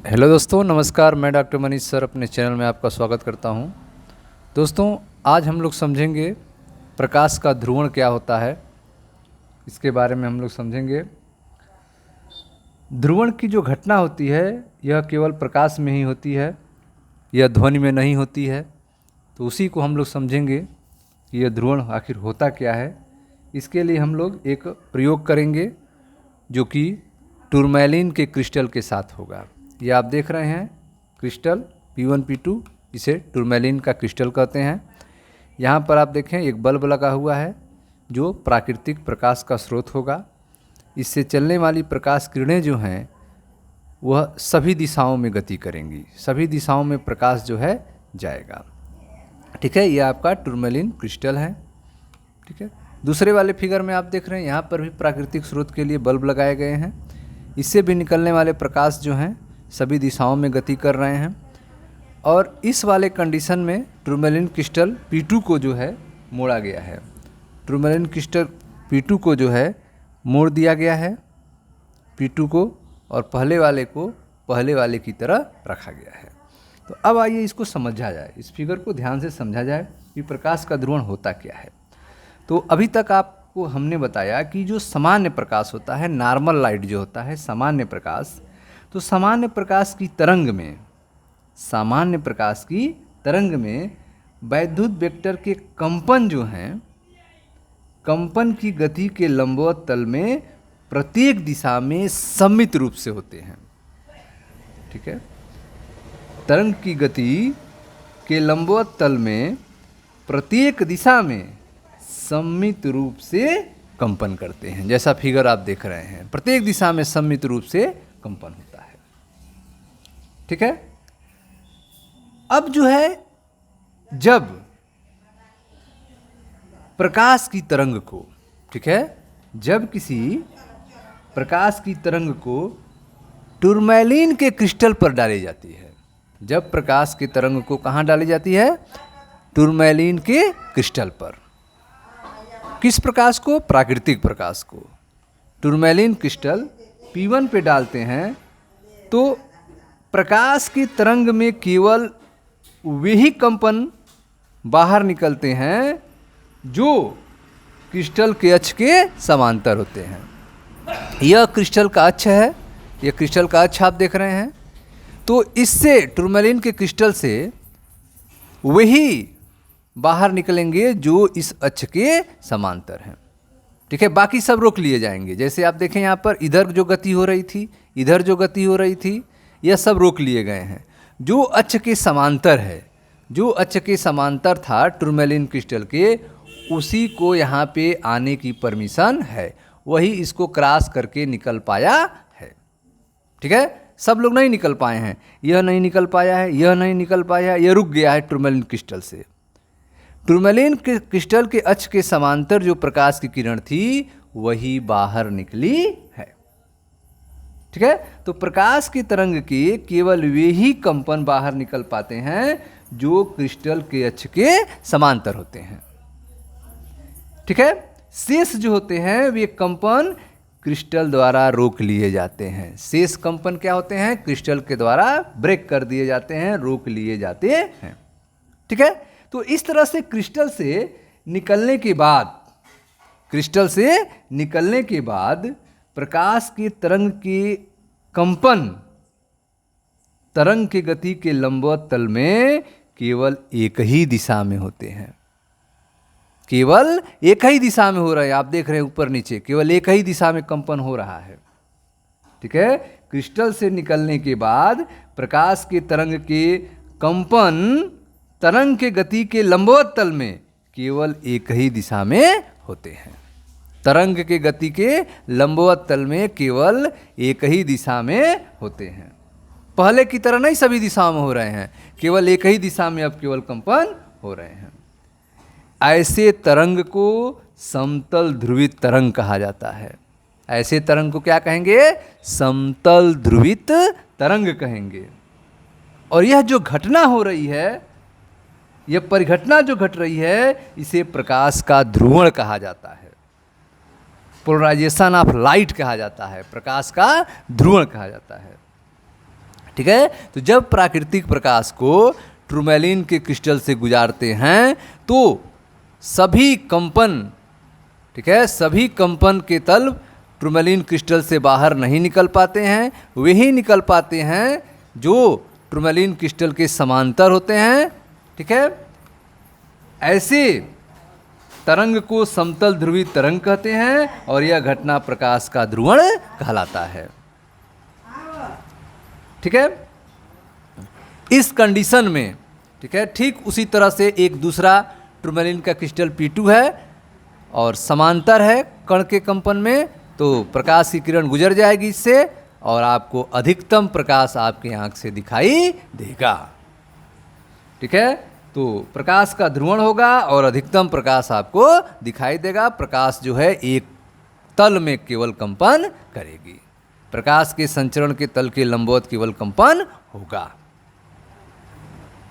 Hello दोस्तों, नमस्कार। मैं डॉक्टर मनीष सर अपने चैनल में आपका स्वागत करता हूं। दोस्तों, आज हम लोग समझेंगे प्रकाश का ध्रुवण क्या होता है। इसके बारे में हम लोग समझेंगे। ध्रुवण की जो घटना होती है यह केवल प्रकाश में ही होती है, यह ध्वनि में नहीं होती है। तो उसी को हम लोग समझेंगे कि यह ध्रुवण आखिर होता क्या है। इसके लिए हम लोग एक प्रयोग करेंगे जो कि टूरमैलिन के क्रिस्टल के साथ होगा। ये आप देख रहे हैं क्रिस्टल P1 P2, इसे टूरमैलिन का क्रिस्टल कहते हैं। यहाँ पर आप देखें एक बल्ब लगा हुआ है जो प्राकृतिक प्रकाश का स्रोत होगा। इससे चलने वाली प्रकाश किरणें जो हैं वह सभी दिशाओं में गति करेंगी, सभी दिशाओं में प्रकाश जो है जाएगा। ठीक है, यह आपका टूरमैलिन क्रिस्टल है। ठीक है, दूसरे वाले फिगर में आप देख रहे हैं यहाँ पर भी प्राकृतिक स्रोत के लिए बल्ब लगाए गए हैं। इससे भी निकलने वाले प्रकाश जो हैं सभी दिशाओं में गति कर रहे हैं। और इस वाले कंडीशन में टूरमैलिन क्रिस्टल P2 को जो है मोड़ा गया है। टूरमैलिन क्रिस्टल P2 को जो है मोड़ दिया गया है, P2 को, और पहले वाले को पहले वाले की तरह रखा गया है। तो अब आइए इसको समझा जाए, इस फिगर को ध्यान से समझा जाए कि प्रकाश का ध्रुवण होता क्या है। तो अभी तक आपको हमने बताया कि जो सामान्य प्रकाश होता है, नॉर्मल लाइट जो होता है, सामान्य प्रकाश, तो सामान्य प्रकाश की तरंग में, सामान्य प्रकाश की तरंग में वैद्युत वेक्टर के कंपन जो हैं, कंपन की गति के लंबवत तल में प्रत्येक दिशा में सममित रूप से होते हैं। ठीक है, तरंग की गति के लंबवत तल में प्रत्येक दिशा में सममित रूप से कंपन करते हैं। जैसा फिगर आप देख रहे हैं, प्रत्येक दिशा में सममित रूप से कंपन होता है। ठीक है, अब जो है जब प्रकाश की तरंग को, ठीक है, जब किसी प्रकाश की तरंग को टूरमैलिन के क्रिस्टल पर डाली जाती है, जब प्रकाश की तरंग को कहाँ डाली जाती है? टूरमैलिन के क्रिस्टल पर। किस प्रकाश को? प्राकृतिक प्रकाश को। टूरमैलिन क्रिस्टल P1 पे डालते हैं तो प्रकाश की तरंग में केवल वही कंपन बाहर निकलते हैं जो क्रिस्टल के अक्ष के समांतर होते हैं। यह क्रिस्टल का अक्ष है, यह क्रिस्टल का अक्ष आप देख रहे हैं। तो इससे टूरमैलिन के क्रिस्टल से वही बाहर निकलेंगे जो इस अक्ष के समांतर हैं। ठीक है, बाकी सब रोक लिए जाएंगे। जैसे आप देखें यहाँ पर इधर जो गति हो रही थी, इधर जो गति हो रही थी, यह सब रोक लिए गए हैं। जो अक्ष के समांतर है, जो अक्ष के समांतर था टूरमैलिन क्रिस्टल के, उसी को यहाँ पे आने की परमिशन है, वही इसको क्रॉस करके निकल पाया है। ठीक है, सब लोग नहीं निकल पाए हैं, यह नहीं निकल पाया है, यह नहीं निकल पाया है, यह रुक गया है टूरमैलिन क्रिस्टल से। टूरमैलिन क्रिस्टल के अक्ष के समांतर जो प्रकाश की किरण थी वही बाहर निकली है। ठीक है, तो प्रकाश की तरंग के केवल वे ही कंपन बाहर निकल पाते हैं जो क्रिस्टल के अक्ष के समांतर होते हैं। ठीक है, शेष जो होते हैं वे कंपन क्रिस्टल द्वारा रोक लिए जाते हैं। शेष कंपन क्या होते हैं? क्रिस्टल के द्वारा ब्रेक कर दिए जाते हैं, रोक लिए जाते हैं। ठीक है, तो इस तरह से क्रिस्टल से निकलने के बाद, क्रिस्टल से निकलने के बाद प्रकाश की तरंग के कंपन तरंग की गति के लंबवत तल में केवल एक ही दिशा में होते हैं। केवल एक ही दिशा में हो रहा है। आप देख रहे हैं ऊपर नीचे केवल एक ही दिशा में कंपन हो रहा है। ठीक है, क्रिस्टल से निकलने के बाद प्रकाश के तरंग के कंपन तरंग के गति के लंबवत तल में केवल एक ही दिशा में होते हैं। तरंग के गति के लंबवत तल में केवल एक ही दिशा में होते हैं। पहले की तरह नहीं सभी दिशाओं में हो रहे हैं, केवल एक ही दिशा में अब केवल कंपन हो रहे हैं। ऐसे तरंग को समतल ध्रुवित तरंग कहा जाता है। ऐसे तरंग को क्या कहेंगे? समतल ध्रुवित तरंग कहेंगे। और यह जो घटना हो रही है, यह परिघटना जो घट रही है, इसे प्रकाश का ध्रुवण कहा जाता है। पोलराइजेशन ऑफ लाइट कहा जाता है, प्रकाश का ध्रुवण कहा जाता है। ठीक है। तो जब प्राकृतिक प्रकाश को टूरमैलिन के क्रिस्टल से गुजारते हैं तो सभी कंपन, ठीक है, सभी कंपन के तल टूरमैलिन क्रिस्टल से बाहर नहीं निकल पाते हैं। वही निकल पाते हैं जो टूरमैलिन क्रिस्टल के समांतर होते हैं, ठीक है। ऐसे तरंग को समतल ध्रुवीय तरंग कहते हैं और यह घटना प्रकाश का ध्रुवण कहलाता है, ठीक है। इस कंडीशन में, ठीक है, ठीक उसी तरह से एक दूसरा टूरमैलिन का क्रिस्टल P2 है और समांतर है कण के कंपन में, तो प्रकाश की किरण गुजर जाएगी इससे और आपको अधिकतम प्रकाश आपकी आंख से दिखाई देगा, ठीक है। तो प्रकाश का ध्रुवण होगा और अधिकतम प्रकाश आपको दिखाई देगा। प्रकाश जो है एक तल में केवल कंपन करेगी, प्रकाश के संचरण के तल के लंबवत केवल कंपन होगा,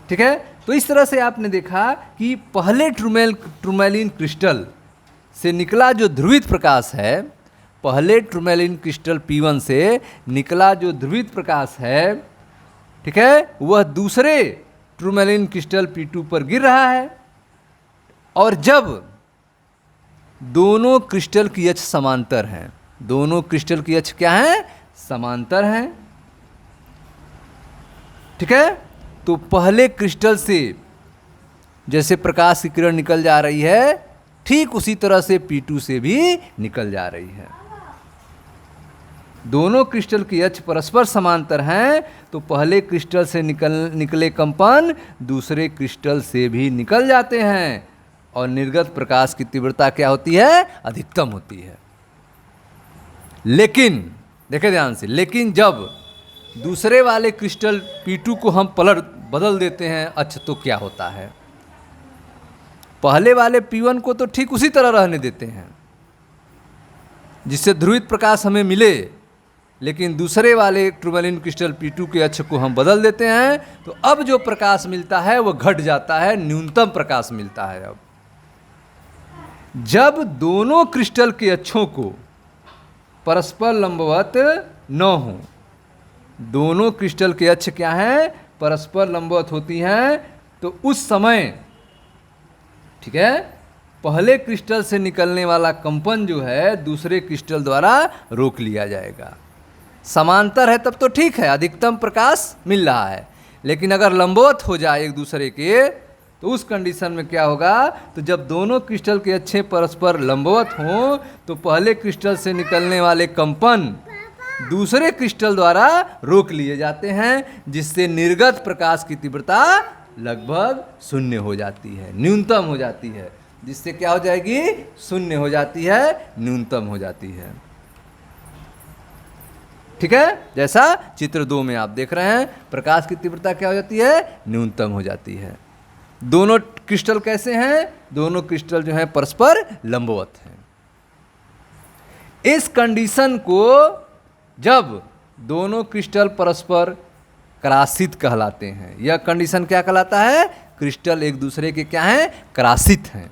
ठीक है। तो इस तरह से आपने देखा कि पहले टूरमैलिन क्रिस्टल से निकला जो ध्रुवित प्रकाश है, पहले टूरमैलिन क्रिस्टल P1 से निकला जो ध्रुवित प्रकाश है, ठीक है, वह दूसरे टूरमैलिन क्रिस्टल P2 पर गिर रहा है और जब दोनों क्रिस्टल की अक्ष समांतर हैं, दोनों क्रिस्टल की अक्ष क्या है, समांतर हैं, ठीक है। तो पहले क्रिस्टल से जैसे प्रकाश की किरण निकल जा रही है ठीक उसी तरह से P2 से भी निकल जा रही है। दोनों क्रिस्टल की अक्ष परस्पर समांतर हैं तो पहले क्रिस्टल से निकले कंपन दूसरे क्रिस्टल से भी निकल जाते हैं और निर्गत प्रकाश की तीव्रता क्या होती है, अधिकतम होती है। लेकिन देखें ध्यान से, लेकिन जब दूसरे वाले क्रिस्टल P2 को हम बदल देते हैं अक्ष तो क्या होता है, पहले वाले P1 को तो ठीक उसी तरह रहने देते हैं जिससे ध्रुवित प्रकाश हमें मिले, लेकिन दूसरे वाले टूरमैलिन क्रिस्टल P2 के अक्ष को हम बदल देते हैं तो अब जो प्रकाश मिलता है वह घट जाता है, न्यूनतम प्रकाश मिलता है। अब जब दोनों क्रिस्टल के अक्षों को परस्पर लंबवत न हो, दोनों क्रिस्टल के अक्ष क्या हैं, परस्पर लंबवत होती हैं, तो उस समय, ठीक है, पहले क्रिस्टल से निकलने वाला कंपन जो है दूसरे क्रिस्टल द्वारा रोक लिया जाएगा। समांतर है तब तो ठीक है, अधिकतम प्रकाश मिल रहा है, लेकिन अगर लंबवत हो जाए एक दूसरे के तो उस कंडीशन में क्या होगा, तो जब दोनों क्रिस्टल के अक्षे परस्पर लंबवत हों तो पहले क्रिस्टल से निकलने वाले कंपन दूसरे क्रिस्टल द्वारा रोक लिए जाते हैं जिससे निर्गत प्रकाश की तीव्रता लगभग शून्य हो जाती है, न्यूनतम हो जाती है, जिससे क्या हो जाएगी, शून्य हो जाती है, न्यूनतम हो जाती है, ठीक है। जैसा चित्र 2 में आप देख रहे हैं, प्रकाश की तीव्रता क्या हो जाती है, न्यूनतम हो जाती है। दोनों क्रिस्टल कैसे हैं, दोनों क्रिस्टल जो हैं परस्पर लंबवत हैं। इस कंडीशन को जब दोनों क्रिस्टल परस्पर क्रासित कहलाते हैं। यह कंडीशन क्या कहलाता है, क्रिस्टल एक दूसरे के क्या हैं, क्रासित हैं।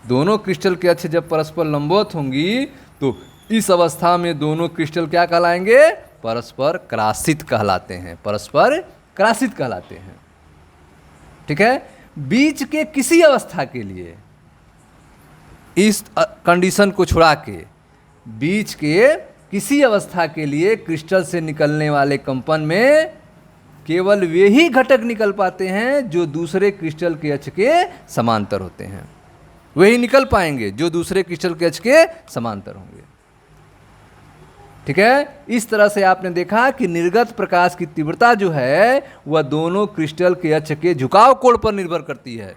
दोनों क्रिस्टल के अक्ष जब परस्पर लंबवत होंगी तो इस अवस्था में दोनों क्रिस्टल क्या कहलाएंगे, परस्पर क्रासित कहलाते हैं, परस्पर क्रासित कहलाते हैं, ठीक है। बीच के किसी अवस्था के लिए, इस कंडीशन को छुड़ा के बीच के किसी अवस्था के लिए क्रिस्टल से निकलने वाले कंपन में केवल वे ही घटक निकल पाते हैं जो दूसरे क्रिस्टल के अक्ष के समांतर होते हैं, वही निकल पाएंगे जो दूसरे क्रिस्टल के अक्ष के समांतर होंगे, ठीक है। इस तरह से आपने देखा कि निर्गत प्रकाश की तीव्रता जो है वह दोनों क्रिस्टल के अक्ष के झुकाव कोण पर निर्भर करती है,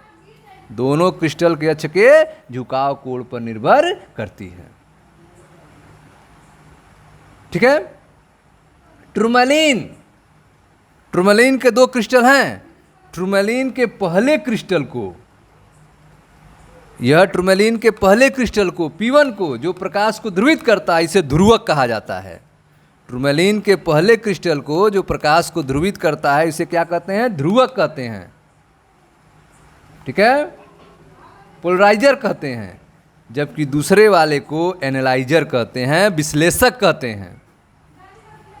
दोनों क्रिस्टल के अक्ष के झुकाव कोण पर निर्भर करती है, ठीक है। टूरमैलिन के 2 क्रिस्टल हैं। टूरमैलिन के पहले क्रिस्टल को, यह टूरमैलिन के पहले क्रिस्टल को P1 को जो प्रकाश को ध्रुवित करता है इसे ध्रुवक कहा जाता है। टूरमैलिन के पहले क्रिस्टल को जो प्रकाश को ध्रुवित करता है इसे क्या कहते हैं, ध्रुवक कहते हैं, ठीक है, पोलराइजर कहते हैं। जबकि दूसरे वाले को एनालाइजर कहते हैं, विश्लेषक कहते हैं,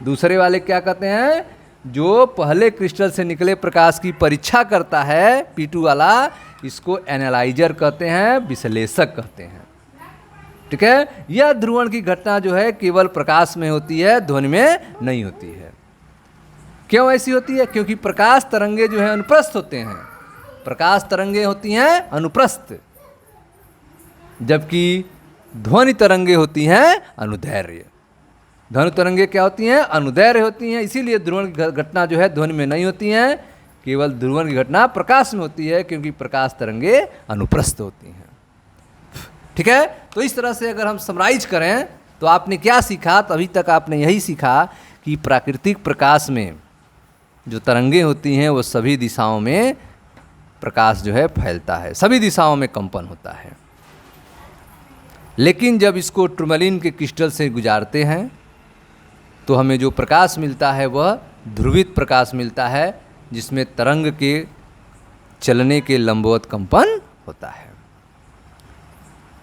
दूसरे वाले क्या कहते हैं, जो पहले क्रिस्टल से निकले प्रकाश की परीक्षा करता है, P2 वाला, इसको एनालाइजर कहते हैं, विश्लेषक कहते हैं। ठीक है, यह ध्रुवण की घटना जो है केवल प्रकाश में होती है, ध्वनि में नहीं होती है। क्यों ऐसी होती है? क्योंकि प्रकाश तरंगे जो है अनुप्रस्थ होते हैं, प्रकाश तरंगे होती हैं अनुप्रस्थ, जबकि ध्वनि तरंगे होती हैं अनुदैर्घ्य। ध्वनि तरंगे क्या होती हैं? अनुदैर्घ्य होती हैं। इसीलिए ध्रुवण की घटना जो है ध्वनि में नहीं होती है, केवल ध्रुवण की घटना प्रकाश में होती है, क्योंकि प्रकाश तरंगे अनुप्रस्थ होती हैं। ठीक है, तो इस तरह से अगर हम समराइज करें तो आपने क्या सीखा? तो अभी तक आपने यही सीखा कि प्राकृतिक प्रकाश में जो तरंगे होती हैं वो सभी दिशाओं में प्रकाश जो है फैलता है, सभी दिशाओं में कंपन होता है। लेकिन जब इसको टूरमैलिन के क्रिस्टल से गुजारते हैं तो हमें जो प्रकाश मिलता है वह ध्रुवित प्रकाश मिलता है, जिसमें तरंग के चलने के लंबवत कंपन होता है।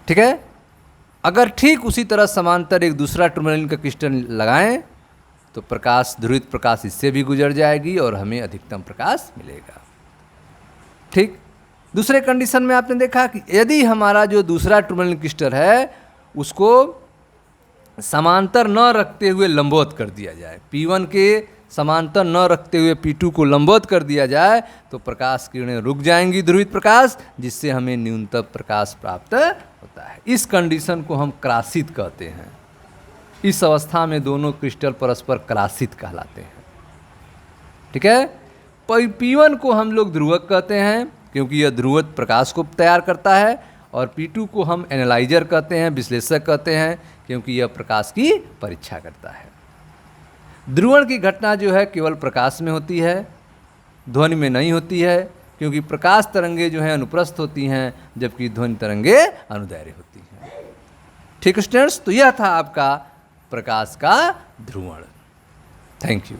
ठीक है, अगर ठीक उसी तरह समांतर एक दूसरा टूरमैलिन का क्रिस्टल लगाएं तो प्रकाश, ध्रुवित प्रकाश इससे भी गुजर जाएगी और हमें अधिकतम प्रकाश मिलेगा। ठीक, दूसरे कंडीशन में आपने देखा कि यदि हमारा जो दूसरा टूरमैलिन क्रिस्टल है उसको समांतर न रखते हुए लंबवत कर दिया जाए, P1 के समांतर न रखते हुए P2 को लंबवत कर दिया जाए, तो प्रकाश किरणें रुक जाएंगी, ध्रुवित प्रकाश, जिससे हमें न्यूनतम प्रकाश प्राप्त होता है। इस कंडीशन को हम क्रासित कहते हैं। इस अवस्था में दोनों क्रिस्टल परस्पर क्रासित कहलाते हैं। ठीक है, P1 को हम लोग ध्रुवक कहते हैं क्योंकि यह ध्रुवत प्रकाश को तैयार करता है, और P2 को हम एनालाइजर कहते हैं, विश्लेषक कहते हैं, क्योंकि यह प्रकाश की परीक्षा करता है। ध्रुवण की घटना जो है केवल प्रकाश में होती है, ध्वनि में नहीं होती है, क्योंकि प्रकाश तरंगे जो हैं अनुप्रस्थ होती हैं, जबकि ध्वनि तरंगे अनुदैर्घ्य होती हैं। ठीक स्टूडेंट्स, तो यह था आपका प्रकाश का ध्रुवण। Thank you.